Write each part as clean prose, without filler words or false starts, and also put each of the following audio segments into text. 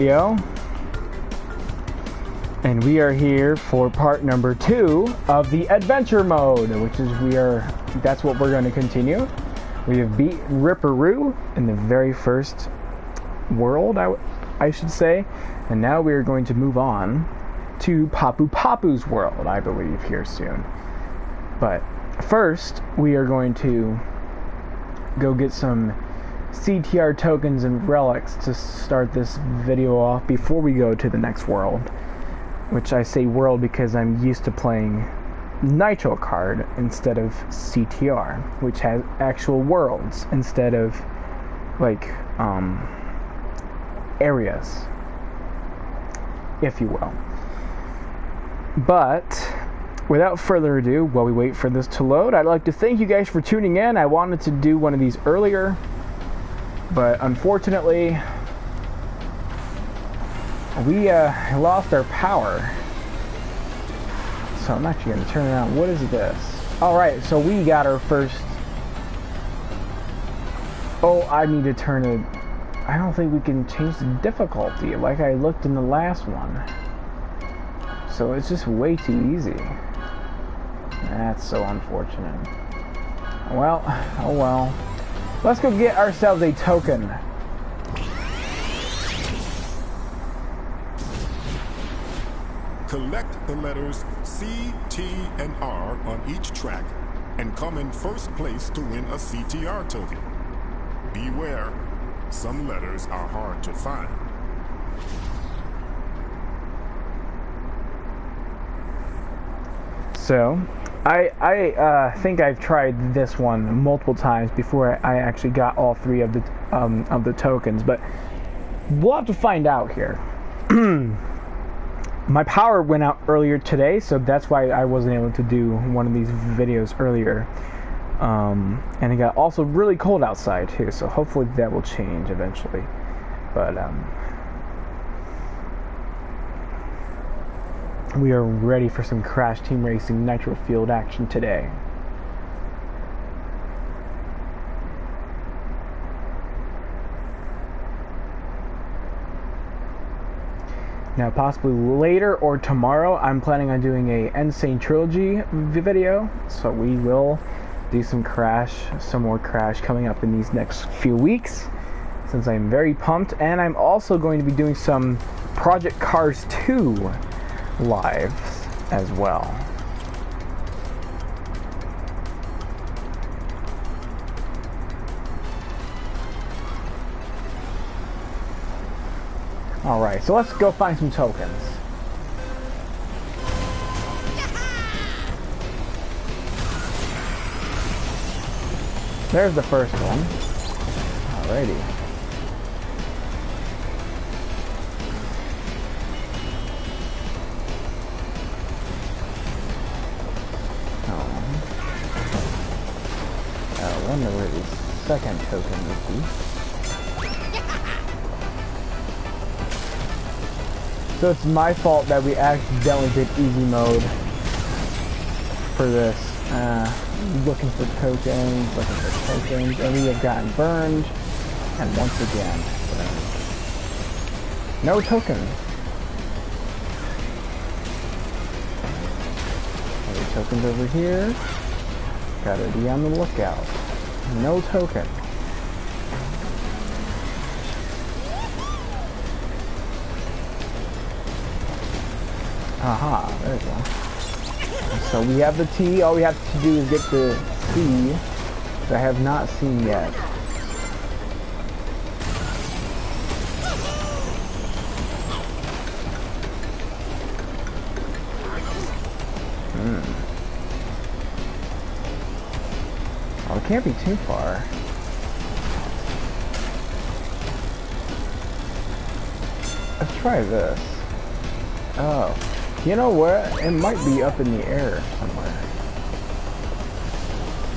Video, and we are here for part number 2 of the adventure mode, which is that's what we're going to continue. We have beat Ripper Roo in the very first world, I should say, and now we are going to move on to Papu Papu's world, I believe, here soon. But first, we are going to go get some CTR tokens and relics to start this video off before we go to the next world, which I say world because I'm used to playing Nitro card instead of CTR, which has actual worlds instead of like areas, if you will. But without further ado, while we wait for this to load, I'd like to thank you guys for tuning in. I wanted to do one of these earlier, but unfortunately, we lost our power. So I'm actually going to turn around. What is this? Alright, so we got our first... Oh, I need to turn it... I don't think we can change the difficulty like I looked in the last one. So it's just way too easy. That's so unfortunate. Well, oh well. Let's go get ourselves a token. Collect the letters C, T, and R on each track and come in first place to win a CTR token. Beware, some letters are hard to find. So, I think I've tried this one multiple times before I actually got all 3 of the tokens, but we'll have to find out here. My power went out earlier today, so that's why I wasn't able to do one of these videos earlier. And it got also really cold outside too, so hopefully that will change eventually. But we are ready for some Crash Team Racing Nitro-Fueled action today. Now, possibly later or tomorrow, I'm planning on doing a Insane Trilogy video, so we will do some more Crash coming up in these next few weeks, since I'm very pumped. And I'm also going to be doing some Project Cars 2 lives as well. Alright, so let's go find some tokens. There's the first one. Alrighty. I wonder where the second token would be. So it's my fault that we accidentally did easy mode for this. Looking for tokens, and we have gotten burned, and once again, no tokens. Other tokens over here. Gotta be on the lookout. No token. Aha, there's one. So we have the T, all we have to do is get the C, that I have not seen yet. Oh, it can't be too far. Let's try this. Oh. You know what? It might be up in the air somewhere.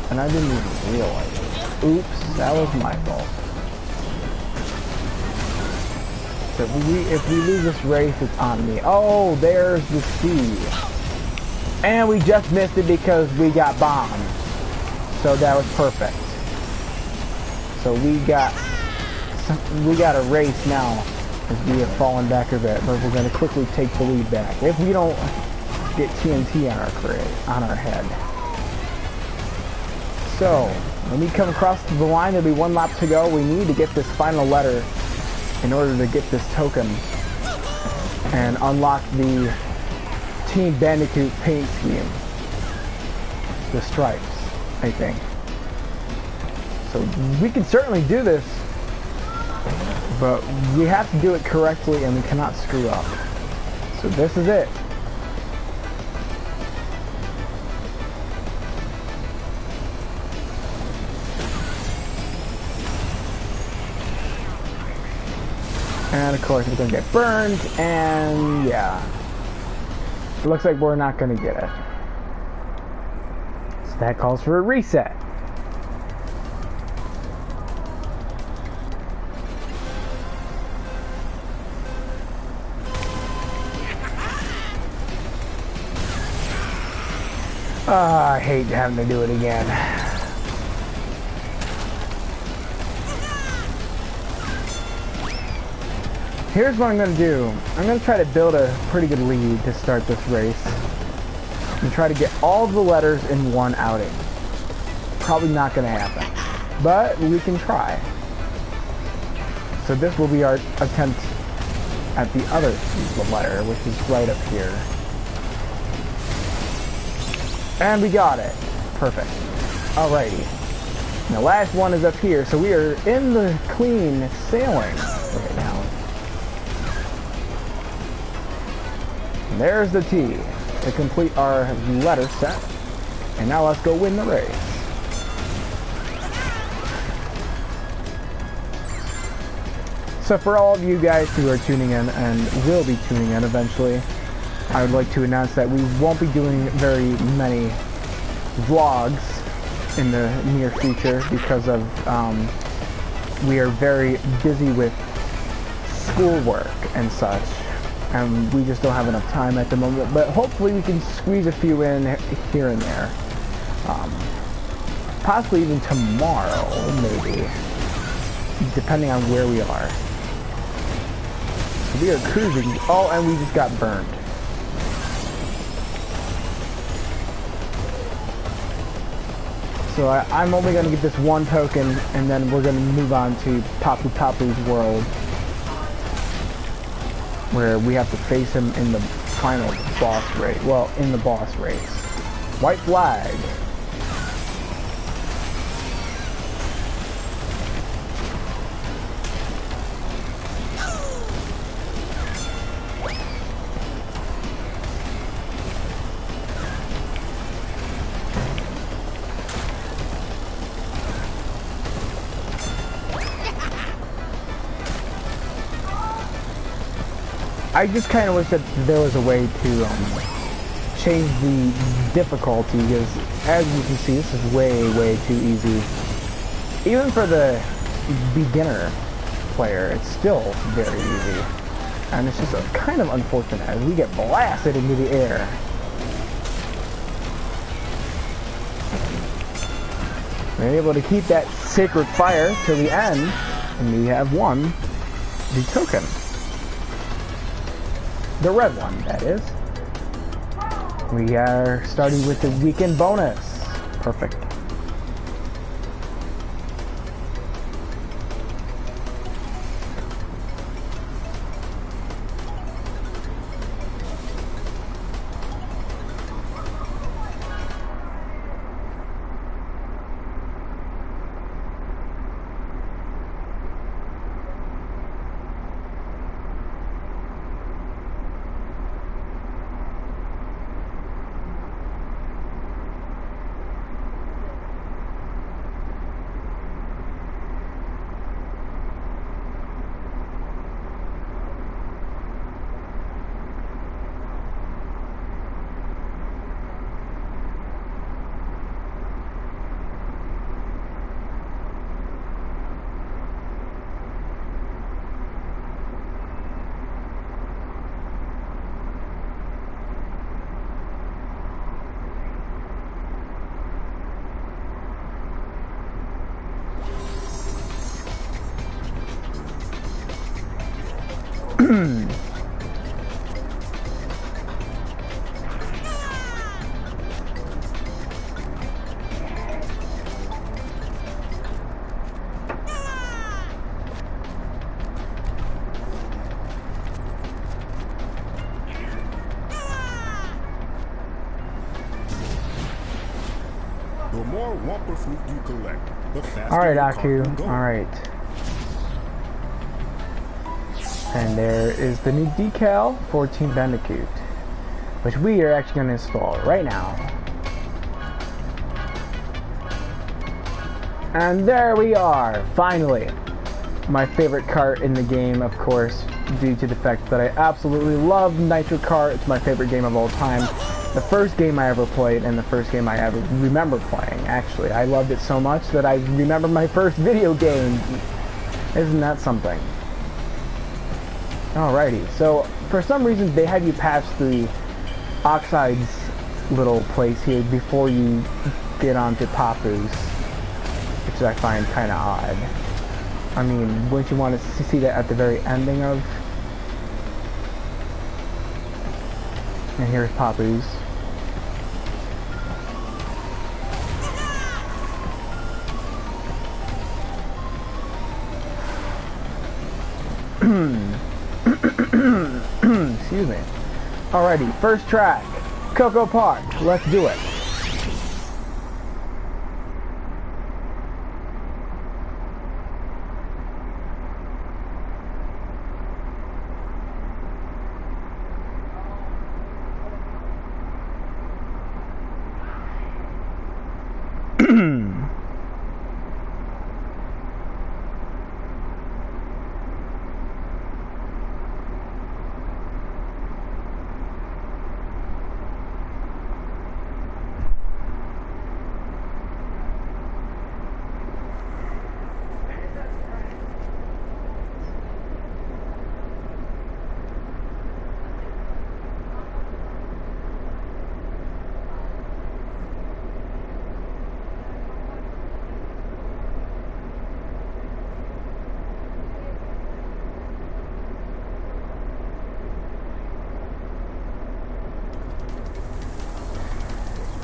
And I didn't even realize it. Oops, that was my fault. So if we lose this race, it's on me. Oh, there's the C. And we just missed it because we got bombed. So that was perfect. So we got a race now as we have fallen back a bit, but we're going to quickly take the lead back if we don't get TNT on our head. So, when we come across the line, there'll be one lap to go. We need to get this final letter in order to get this token and unlock the Team Bandicoot paint scheme. The stripes, I think. So we can certainly do this, but we have to do it correctly and we cannot screw up. So this is it. And of course we're going to get burned, and yeah. It looks like we're not going to get it. So that calls for a reset. I hate having to do it again. Here's what I'm going to do. I'm going to try to build a pretty good lead to start this race. And try to get all the letters in one outing. Probably not going to happen. But we can try. So this will be our attempt at the other letter, which is right up here. And we got it. Perfect. Alrighty. And the last one is up here, so we are in the clean sailing right now. And there's the T to complete our letter set. And now let's go win the race. So for all of you guys who are tuning in and will be tuning in eventually, I would like to announce that we won't be doing very many vlogs in the near future because of we are very busy with schoolwork and such, and we just don't have enough time at the moment, but hopefully we can squeeze a few in here and there. Possibly even tomorrow, maybe, depending on where we are. So we are cruising. Oh, and we just got burned. So I'm only going to get this one token, and then we're going to move on to Papu Papu's world, where we have to face him in the final boss race. Well, in the boss race. White flag. I just kind of wish that there was a way to change the difficulty, because as you can see, this is way too easy. Even for the beginner player, it's still very easy. And it's just kind of unfortunate as we get blasted into the air. We're able to keep that sacred fire till the end, and we have won the token. The red one, that is. We are starting with the weekend bonus. Perfect. The more Wumpa fruit you collect, the faster Alright, your cart Aku. will go. Alright. And there is the new decal for Team Bandicoot, which we are actually going to install right now. And there we are, finally. My favorite kart in the game, of course, due to the fact that I absolutely love Nitro Kart. It's my favorite game of all time. The first game I ever played, and the first game I ever remember playing, actually. I loved it so much that I remember my first video game. Isn't that something? Alrighty, so for some reason they have you pass the Oxide's little place here before you get onto Papu's, which I find kind of odd. I mean, wouldn't you want to see that at the very ending of... And here's Papu's. Excuse me. Alrighty, first track, Coco Park. Let's do it.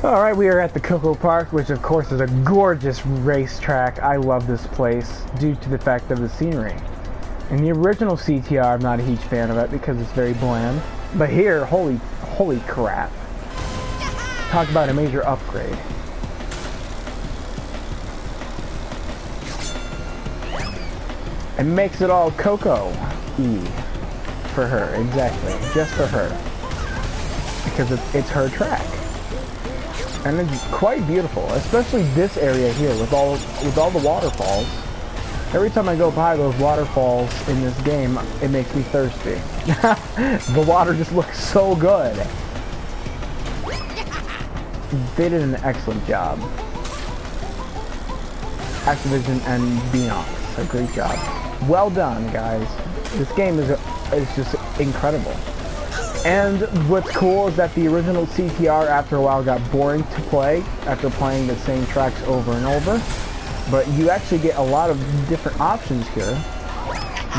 Alright, we are at the Coco Park, which of course is a gorgeous racetrack. I love this place due to the fact of the scenery. In the original CTR, I'm not a huge fan of it because it's very bland. But here, holy crap. Talk about a major upgrade. It makes it all Coco-y for her, exactly, just for her. Because it's her track. And it's quite beautiful, especially this area here with all the waterfalls. Every time I go by those waterfalls in this game, it makes me thirsty. The water just looks so good. They did an excellent job. Activision and Beanox, a great job. Well done, guys. This game is just incredible. And what's cool is that the original CTR after a while got boring to play after playing the same tracks over and over. But you actually get a lot of different options here.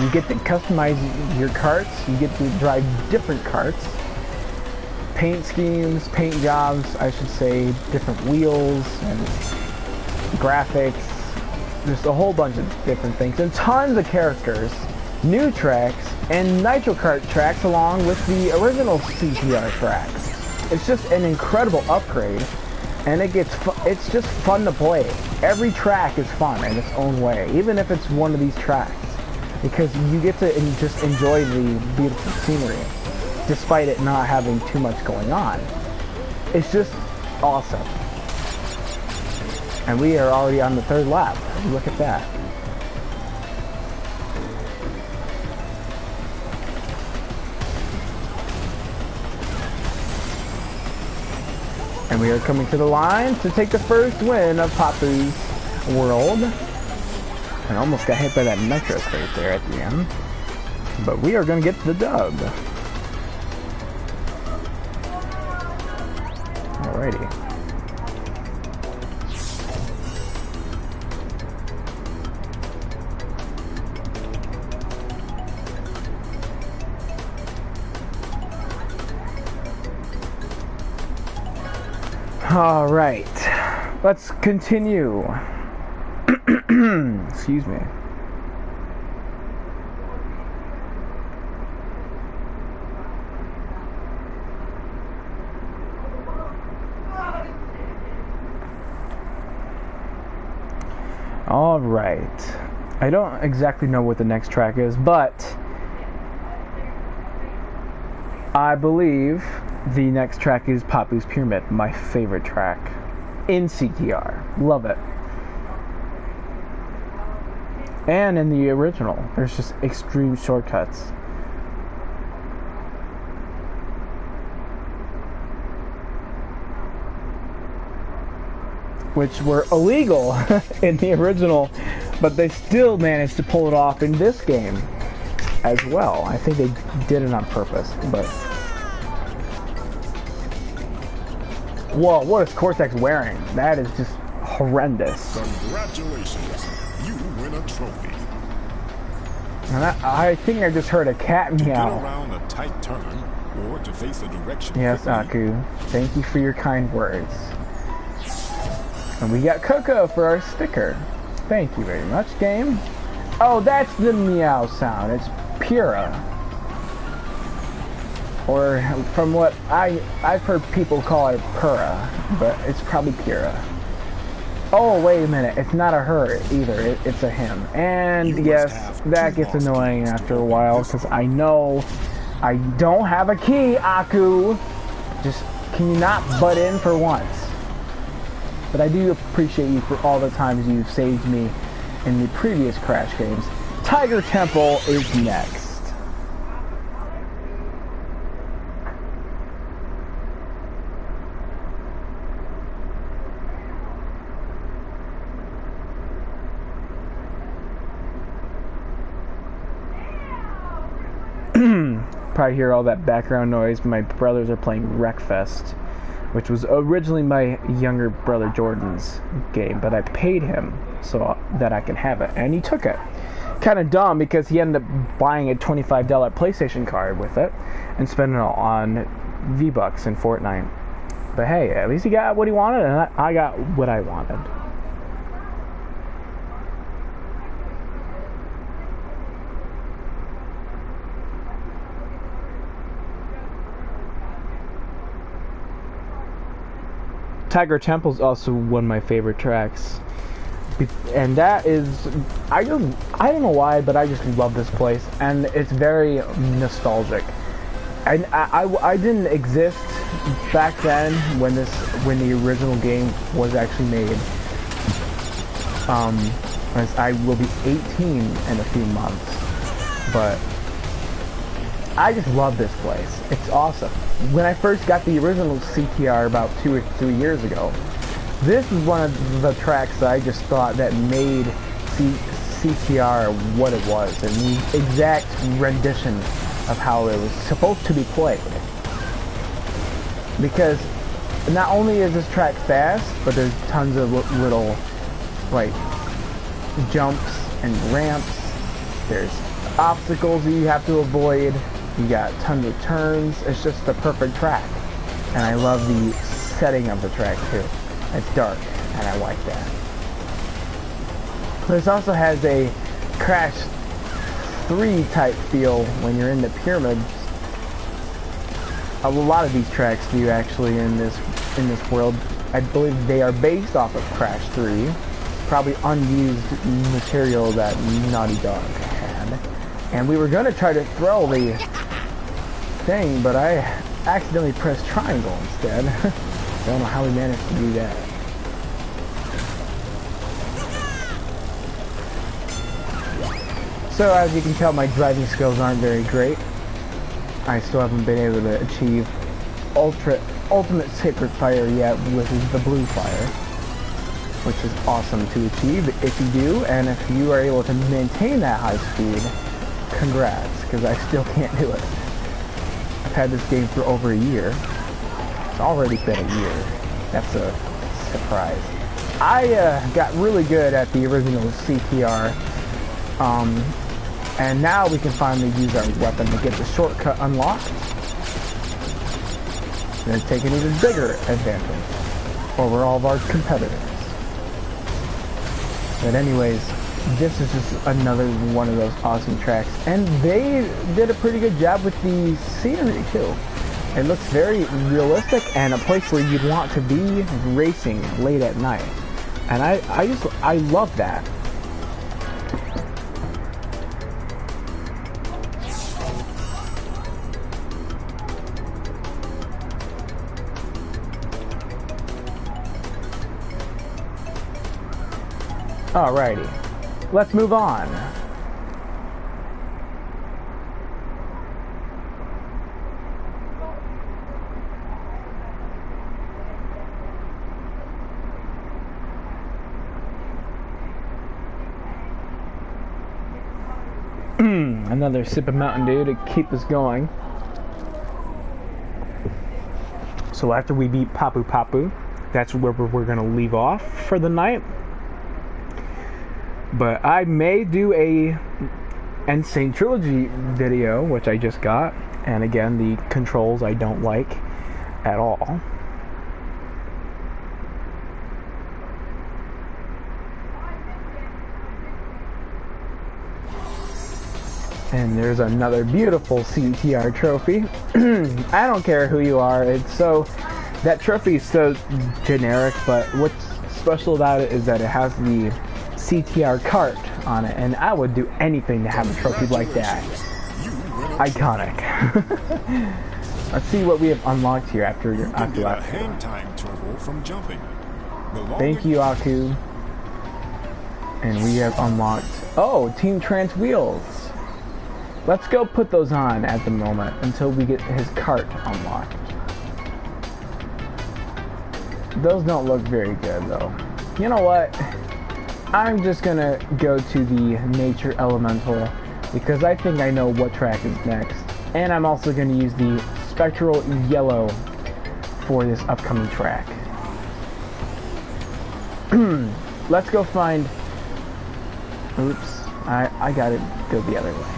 You get to customize your carts, you get to drive different carts. Paint schemes, paint jobs, I should say, different wheels and graphics. Just a whole bunch of different things and tons of characters. New tracks, and Nitro Kart tracks along with the original CTR tracks. It's just an incredible upgrade, and it's just fun to play. Every track is fun in its own way, even if it's one of these tracks, because you get to just enjoy the beautiful scenery, despite it not having too much going on. It's just awesome. And we are already on the third lap. Look at that. And we are coming to the line to take the first win of Papu's World. And almost got hit by that Nitro crate there at the end. But we are going to get the dub. Alrighty. All right, let's continue. Excuse me. All right. I don't exactly know what the next track is, but I believe the next track is Papu's Pyramid, my favorite track in CTR. Love it. And in the original, there's just extreme shortcuts. Which were illegal in the original, but they still managed to pull it off in this game as well. I think they did it on purpose, but... Whoa, what is Cortex wearing? That is just horrendous. Congratulations, you win a trophy. And I think I just heard a cat meow. To get around a tight turn, or to face a direction Yes, quickly. Aku. Thank you for your kind words. And we got Coco for our sticker. Thank you very much, game. Oh, that's the meow sound. It's Pura. Or from what I've heard people call it Pura, but it's probably Pura. Oh, wait a minute. It's not a her either. It's a him. And yes, that gets annoying after a while because I know I don't have a key, Aku. Just, can you not butt in for once? But I do appreciate you for all the times you've saved me in the previous Crash games. Tiger Temple is next. Probably hear all that background noise. My brothers are playing Wreckfest, which was originally my younger brother Jordan's game, but I paid him so that I can have it, and he took it. Kind of dumb because he ended up buying a $25 PlayStation card with it and spending it on V-Bucks in Fortnite. But hey, at least he got what he wanted, and I got what I wanted. Tiger Temple is also one of my favorite tracks, and that is, I don't know why, but I just love this place, and it's very nostalgic. And I didn't exist back then when the original game was actually made. As I will be 18 in a few months, but I just love this place. It's awesome. When I first got the original CTR about 2 or 3 years ago, this is one of the tracks that I just thought that made CTR what it was, and the exact rendition of how it was supposed to be played. Because not only is this track fast, but there's tons of little, like, jumps and ramps. There's obstacles that you have to avoid. You got tons of turns. It's just the perfect track. And I love the setting of the track too. It's dark, and I like that. This also has a Crash 3 type feel when you're in the pyramids. A lot of these tracks do actually in this world. I believe they are based off of Crash 3. Probably unused material that Naughty Dog had. And we were gonna try to throw the thing, but I accidentally pressed triangle instead. Don't know how we managed to do that. So as you can tell, my driving skills aren't very great. I still haven't been able to achieve ultimate sacred fire yet, which is the blue fire, which is awesome to achieve if you do, and if you are able to maintain that high speed, congrats, because I still can't do it. I've had this game for over a year. It's already been a year. That's a surprise. I got really good at the original CTR, and now we can finally use our weapon to get the shortcut unlocked and take an even bigger advantage. over all of our competitors. But anyways, this is just another one of those awesome tracks, and they did a pretty good job with the scenery too. It looks very realistic and a place where you'd want to be racing late at night, and I love that. Alrighty, let's move on. Another sip of Mountain Dew to keep us going. So after we beat Papu Papu, that's where we're going to leave off for the night. But I may do a Insane Trilogy video, which I just got. And again, the controls I don't like at all. And there's another beautiful CTR trophy. I don't care who you are. It's so... That trophy is so generic, but what's special about it is that it has the CTR cart on it, and I would do anything to have a trophy like that. Iconic. Let's see what we have unlocked here after your Aku. Hang time turbo from jumping. Thank you, Aku. And we have unlocked... Oh, Team Trans Wheels. Let's go put those on at the moment until we get his cart unlocked. Those don't look very good though. You know what? I'm just gonna go to the Nature Elemental because I think I know what track is next. And I'm also gonna use the Spectral Yellow for this upcoming track. Let's go find... Oops. I gotta go the other way.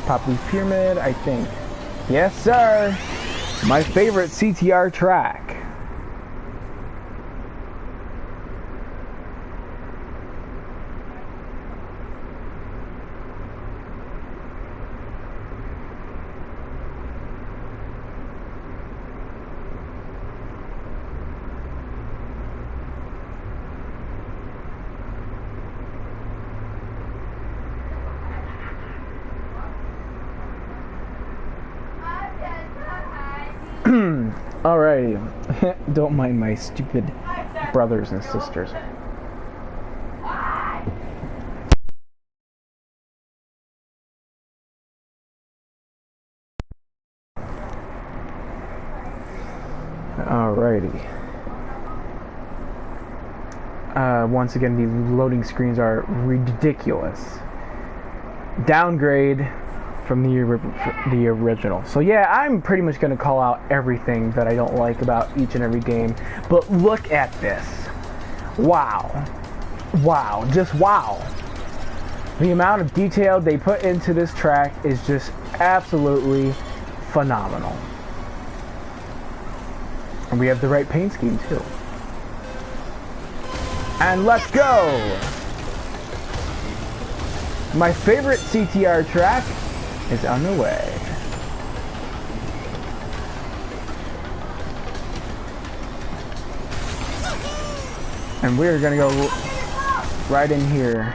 Papu Pyramid, I think. Yes, sir! My favorite CTR track. Alrighty, don't mind my stupid brothers and sisters. Alrighty. Once again, the loading screens are ridiculous. Downgrade from the original. So yeah, I'm pretty much going to call out everything that I don't like about each and every game. But look at this. Wow. Wow. Just wow. The amount of detail they put into this track is just absolutely phenomenal. And we have the right paint scheme too. And let's go! My favorite CTR track is on the way. And we're gonna go right in here.